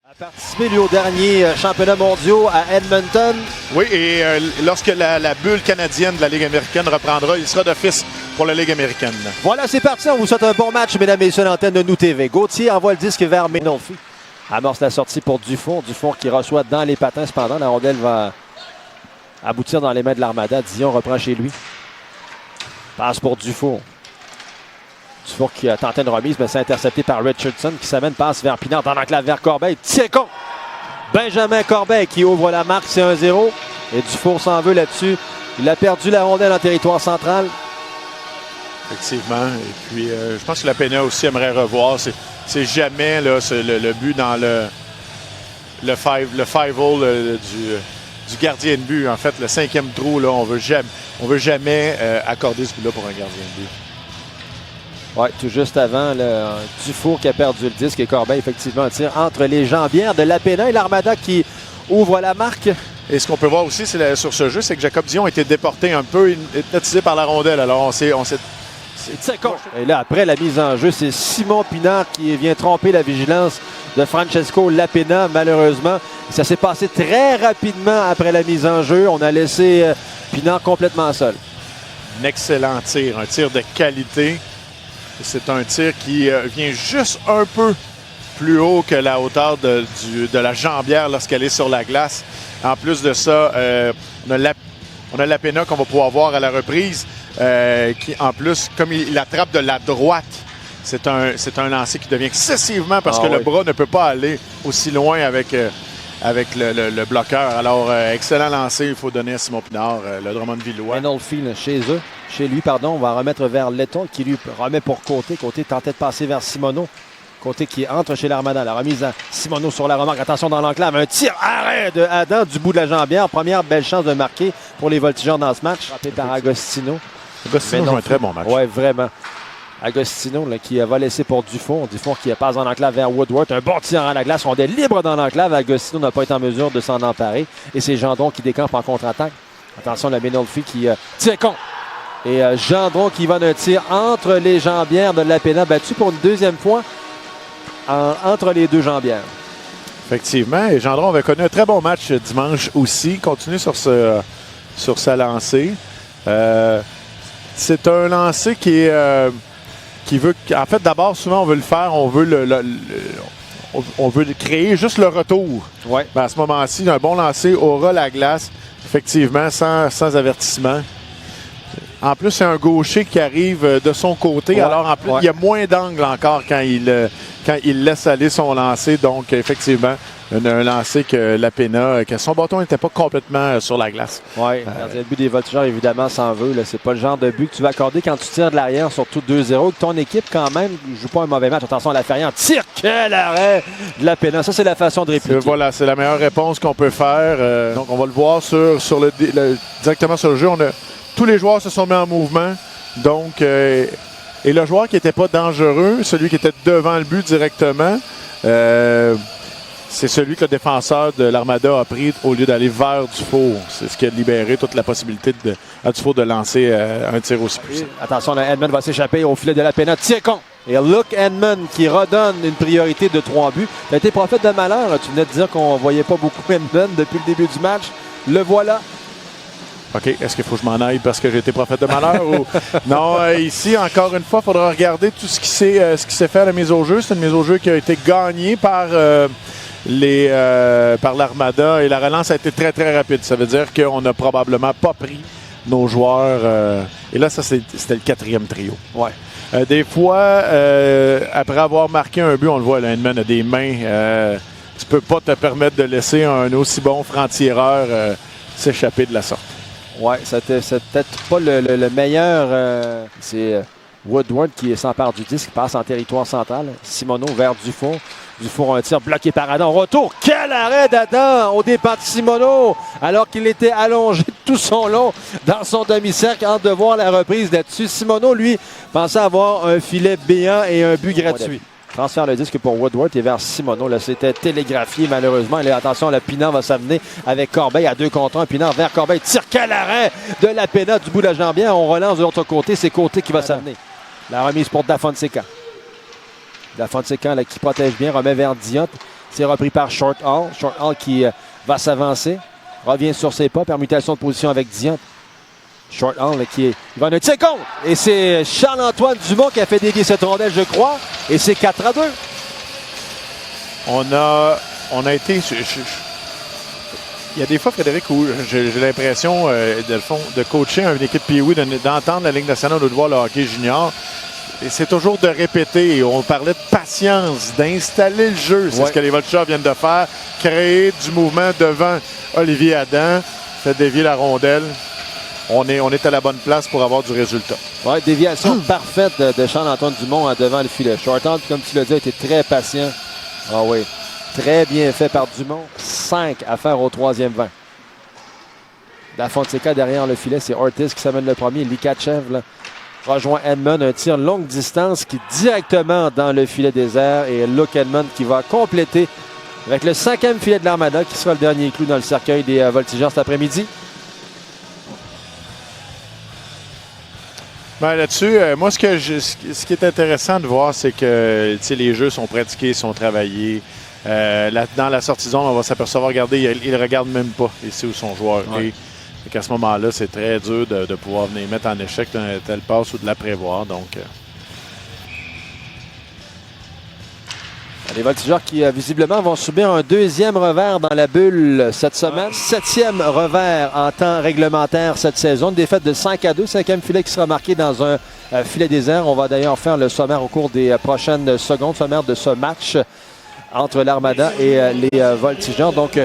A participé lui au dernier championnat mondiaux à Edmonton. Oui, et lorsque la bulle canadienne de la Ligue américaine reprendra, il sera d'office pour la Ligue américaine. Voilà, c'est parti. On vous souhaite un bon match, mesdames et messieurs, l'antenne de Nous TV. Gauthier envoie le disque vers Menolfi. Amorce la sortie pour Dufour. Dufour qui reçoit dans les patins. Cependant, la rondelle va aboutir dans les mains de l'Armada. Dion reprend chez lui. Passe pour Dufour. Dufour qui a tenté une remise, mais c'est intercepté par Richardson qui s'amène, passe vers Pinard dans l'enclave vers Corbeil. Tiens con! Benjamin Corbeil qui ouvre la marque, c'est 1-0. Et Dufour s'en veut là-dessus. Il a perdu la rondelle en territoire central. Effectivement. Et puis, je pense que la Pena aussi aimerait revoir. C'est jamais là, le but dans le five-hole du gardien de but. En fait, le cinquième trou, là, on veut jamais accorder ce but-là pour un gardien de but. Oui, tout juste avant, Dufour qui a perdu le disque et Corbeil, effectivement, un tir entre les jambières de la Pena et l'Armada qui ouvre la marque. Et ce qu'on peut voir aussi sur ce jeu, c'est que Jacob Dion a été déporté un peu, hypnotisé par la rondelle. Alors, on s'est C'est con. Et là, après la mise en jeu, c'est Simon Pinard qui vient tromper la vigilance de Francesco Lapena, malheureusement. Ça s'est passé très rapidement après la mise en jeu. On a laissé Pinard complètement seul. Un excellent tir, un tir de qualité. C'est un tir qui vient juste un peu plus haut que la hauteur de la jambière lorsqu'elle est sur la glace. En plus de ça, on a Lapena qu'on va pouvoir voir à la reprise. Qui, en plus, comme il attrape de la droite, c'est un lancer qui devient excessivement parce que le bras ne peut pas aller aussi loin avec le bloqueur. Alors, excellent lancer, il faut donner à Simon Pinard, le Drummondvillois. Menolfi, chez lui, on va remettre vers Letton qui lui remet pour Côté. Côté tentait de passer vers Simoneau. Côté qui entre chez l'Armada. La remise à Simoneau sur la remarque. Attention dans l'enclave. Un tir arrêt de Adam du bout de la jambière. Première belle chance de marquer pour les voltigeurs dans ce match. Frappé par Agostino. Agostino joue un très bon match. Oui, vraiment. Agostino là, qui va laisser pour Dufour. Dufour qui passe en enclave vers Woodward. Un bon tir à la glace. On est libre dans l'enclave. Agostino n'a pas été en mesure de s'en emparer. Et c'est Gendron qui décampe en contre-attaque. Attention, la Menolfi qui tient compte. Et Gendron qui va d'un tir entre les jambières de Lapena. Battu pour une deuxième fois entre les deux jambières. Effectivement. Et Gendron avait connu un très bon match dimanche aussi. Continue sur sa lancée. C'est un lancer qui veut... En fait, d'abord, souvent, on veut le faire, on veut créer juste le retour. Ouais. Ben, à ce moment-ci, un bon lancer aura la glace, effectivement, sans avertissement. En plus, c'est un gaucher qui arrive de son côté. Ouais. Alors, en plus, il y a moins d'angle encore quand il laisse aller son lancer. Donc, effectivement, un lancer que Lapena, que son bâton n'était pas complètement sur la glace. Oui, le but des voltigeurs, évidemment, s'en veut. C'est pas le genre de but que tu vas accorder quand tu tires de l'arrière, surtout 2-0. Ton équipe, quand même, ne joue pas un mauvais match. Attention à la Ferrière. Tire, quel arrêt de Lapena. Ça, c'est la façon de répliquer. Voilà, c'est la meilleure réponse qu'on peut faire. Donc, on va le voir directement sur le jeu. Tous les joueurs se sont mis en mouvement. Donc, et le joueur qui n'était pas dangereux, celui qui était devant le but directement, c'est celui que le défenseur de l'Armada a pris au lieu d'aller vers Dufour. C'est ce qui a libéré toute la possibilité à Dufour de lancer un tir aussi puissant. Attention, Edmond va s'échapper au filet de la Pena. Tiens con! Et Luke Edmond qui redonne une priorité de 3 buts. Tu as été prophète de malheur. Tu venais de dire qu'on ne voyait pas beaucoup Edmond depuis le début du match. Le voilà. OK, est-ce qu'il faut que je m'en aille parce que j'ai été prophète de malheur? Ou... Non, ici, encore une fois, il faudra regarder tout ce qui s'est fait à la mise au jeu. C'est une mise au jeu qui a été gagnée par l'Armada et la relance a été très, très rapide. Ça veut dire qu'on n'a probablement pas pris nos joueurs. Et là, ça, c'était le 4e trio. Ouais. Des fois, après avoir marqué un but, on le voit, Edmond a des mains. Tu peux pas te permettre de laisser un aussi bon franc-tireur s'échapper de la sorte. Oui, c'est peut-être pas le meilleur. C'est Woodward qui s'empare du disque, qui passe en territoire central. Simoneau vers Dufour. Dufour, un tir bloqué par Adam. Retour, quel arrêt d'Adam au départ de Simoneau, alors qu'il était allongé tout son long dans son demi-cercle, hâte de voir la reprise là-dessus. Simoneau, lui, pensait avoir un filet béant et un but gratuit. Transfère le disque pour Woodward et vers Simoneau. Là, c'était télégraphié, malheureusement. Et là, attention, le Pinard va s'amener avec Corbeil à 2 contre 1. Pinard vers Corbeil. Tire, quel arrêt de la Pena du bout de la jambière. On relance de l'autre côté. C'est Côté qui va s'amener. La remise pour Da Fonseca. La Fonseca là, qui protège bien, remet vers Dion. Tir repris par Short Hall. Short Hall qui va s'avancer. Revient sur ses pas. Permutation de position avec Dion. Short Hall il va en un tir contre. Et c'est Charles-Antoine Dumont qui a fait dévier cette rondelle, je crois. Et c'est 4-2. On a été... Il y a des fois, Frédéric, où j'ai l'impression, de coacher une équipe Pee-Wee, d'entendre la Ligue nationale ou de voir le hockey junior. Et c'est toujours de répéter. On parlait de patience, d'installer le jeu. C'est ce que les Voltigeurs viennent de faire. Créer du mouvement devant Olivier Adam. Fait dévier la rondelle. On est à la bonne place pour avoir du résultat. Oui, déviation parfaite de Charles-Antoine Dumont devant le filet. Shorthand, comme tu l'as dit, a été très patient. Ah oui, très bien fait par Dumont. 5 à faire au troisième 20. Da Fonseca derrière le filet, c'est Ortiz qui s'amène le premier. Likachev là, rejoint Edmond, un tir longue distance qui est directement dans le filet désert. Et Luke Edmond qui va compléter avec le 5e filet de l'Armada qui sera le dernier clou dans le cercueil des Voltigeurs cet après-midi. Ben là-dessus, moi, ce qui est intéressant de voir, c'est que les jeux sont pratiqués, sont travaillés. Dans la sortie zone, on va s'apercevoir, regardez, il ne regarde même pas ici où son joueur est. À ce moment-là, c'est très dur de pouvoir venir mettre en échec un tel passe ou de la prévoir. Donc, les Voltigeurs qui, visiblement, vont subir un deuxième revers dans la bulle cette semaine. 7e revers en temps réglementaire cette saison. Une défaite de 5-2. 5e filet qui sera marqué dans un filet désert. On va d'ailleurs faire le sommaire au cours des prochaines secondes. Sommaire de ce match entre l'Armada et les Voltigeurs. Donc,